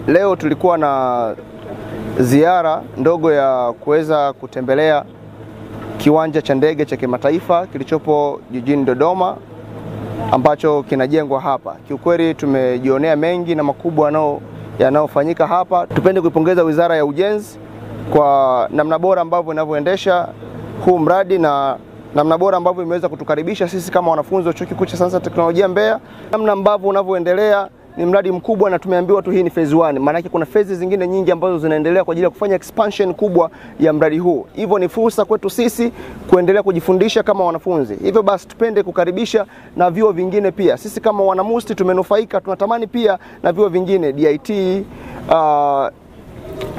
Leo tulikuwa na ziara ndogo ya kuweza kutembelea kiwanja cha ndege cha kimataifa kilichopo jijini Dodoma ambacho kinajengwa hapa. Kiukweli tumejionea mengi na makubwa yanayofanyika hapa. Tupende kuipongeza Wizara ya Ujenzi kwa namna bora ambavyo inavyoendesha huu mradi na namna bora ambavyo imeweza kutukaribisha sisi kama wanafunzi wa Chuo Kikuu cha Sayansi na Teknolojia Mbeya. Namna ambavyo unavyoendelea ni mradi mkubwa na tumeambiwa tu hii ni phase 1. Maana yake kuna phases zingine nyingi ambazo zinaendelea kwa ajili ya kufanya expansion kubwa ya mradi huu. Hivyo ni fursa kwetu sisi kuendelea kujifundisha kama wanafunzi. Hivyo basi tupende kukaribisha na vyuo vingine pia. Sisi kama wanamusti tumenufaika, tunatamani pia na vyuo vingine DIT,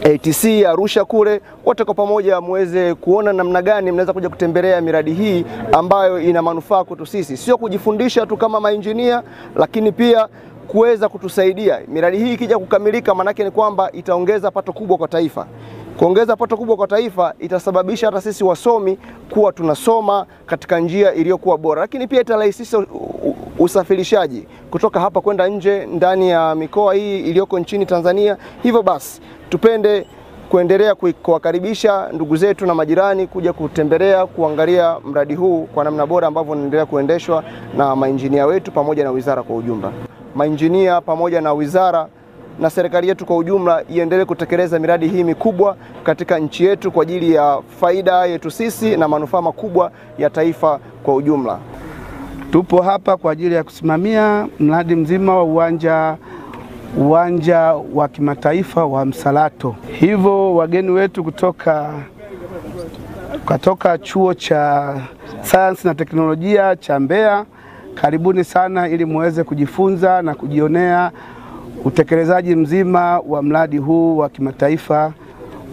ATC, Arusha kule, wote kwa pamoja muweze kuona namna gani mnaweza kuja kutembelea miradi hii ambayo ina manufaa kwetu sisi. Sio kujifundisha tu kama maengineer, lakini pia kuweza kutusaidia. Miradi hii ikija kukamilika manake ni kwamba itaongeza pato kubwa kwa taifa. Kuongeza pato kubwa kwa taifa itasababisha hata sisi wasomi kuwa tunasoma katika njia iliyokuwa bora. Lakini pia itarahisisha usafirishaji kutoka hapa kwenda nje ndani ya mikoa hii iliyoko nchini Tanzania. Hivyo basi tupende kuendelea kuwakaribisha ndugu zetu na majirani kuja kutembelea, kuangalia mradi huu kwa namna bora ambavyo unaendelea kuendeshwa na mainjinia wetu pamoja na wizara kwa ujumla. Mainjinia pamoja na wizara na serikali yetu kwa ujumla iendelee kutekeleza miradi hii mikubwa katika nchi yetu kwa ajili ya faida yetu sisi na manufaa makubwa ya taifa kwa ujumla. Tupo hapa kwa ajili ya kusimamia mradi mzima wa uwanja wa kimataifa wa Msalato. Hivyo wageni wetu kutoka Chuo cha Sayansi na Teknolojia cha Mbeya, karibuni sana ili muweze kujifunza na kujionea utekelezaji mzima wa mradi huu wa kimataifa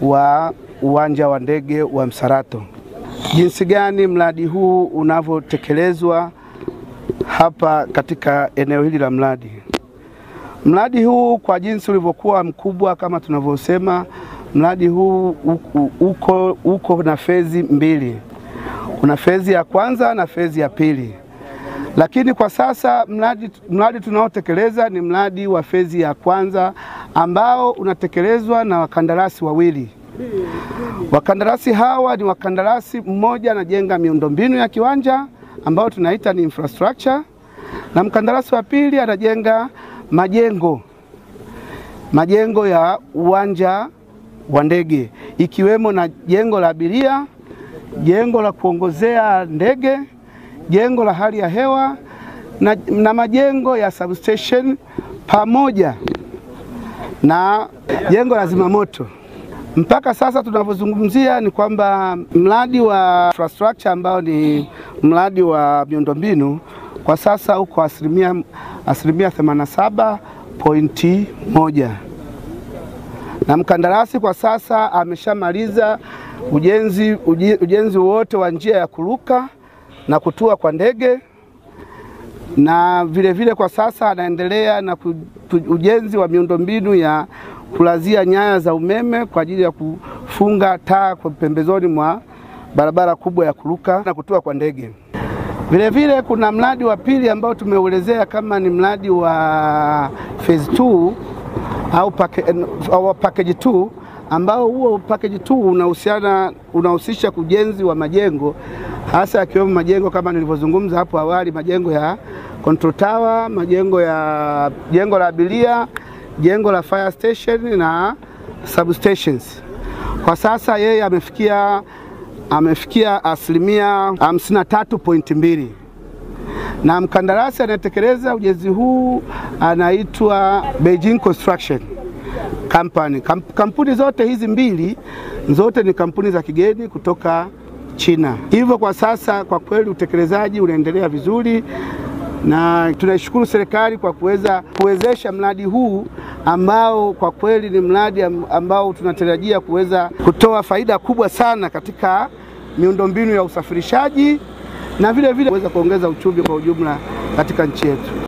wa uwanja wa ndege wa Msalato. Jinsi gani mradi huu unavyotekelezwa hapa katika eneo hili la mradi. Mradi huu kwa jinsi ulivyokuwa mkubwa kama tunavyosema, mradi huu uko na fezi mbili. Kuna fezi ya kwanza na fezi ya pili. Lakini kwa sasa mradi tunaotekeleza ni mradi wa fezi ya kwanza ambao unatekelezwa na wakandarasi wawili. Wakandarasi hawa ni wakandarasi, mmoja anajenga miundombinu ya kiwanja ambao tunaita ni infrastructure, na mkandarasi wa pili anajenga majengo ya uwanja wa ndege, ikiwemo na jengo la abiria, jengo la kuongozea ndege, jengo la hali ya hewa na majengo ya substation pamoja na jengo la zimamoto. Mpaka sasa tunavyozungumzia ni kwamba mradi wa infrastructure ambao ni mradi wa miundombinu kwa sasa uko asilimia 87.1, na mkandarasi kwa sasa ameshamaliza ujenzi wote wa njia ya kuruka na kutua kwa ndege, na vile kwa sasa anaendelea na ujenzi wa miundombinu ya kulazia nyaya za umeme kwa ajili ya kufunga taa kwa pembezoni mwa barabara kubwa ya kuruka na kutua kwa ndege. Vile kuna mradi wa pili ambao tumeuelezea kama ni mradi wa phase 2 au package 2, ambao huo package 2 unahusisha ujenzi wa majengo, hasa yakiwemo majengo kama nilivyozungumza hapo awali, majengo ya control tower, jengo la abiria, jengo la fire station na substations. Kwa sasa yeye amefikia asilimia 53.2, na mkandarasi anayetekeleza ujenzi huu anaitwa Beijing Construction Company. Kampuni zote hizi mbili ni kampuni za kigeni kutoka China. Hivyo kwa sasa kwa kweli utekelezaji unaendelea vizuri, na tunaishukuru serikali kwa kuwezesha mradi huu ambao kwa kweli ni mradi ambao tunatarajia kuweza kutoa faida kubwa sana katika miundombinu ya usafirishaji na vile kuweza kuongeza uchumi kwa ujumla katika nchi yetu.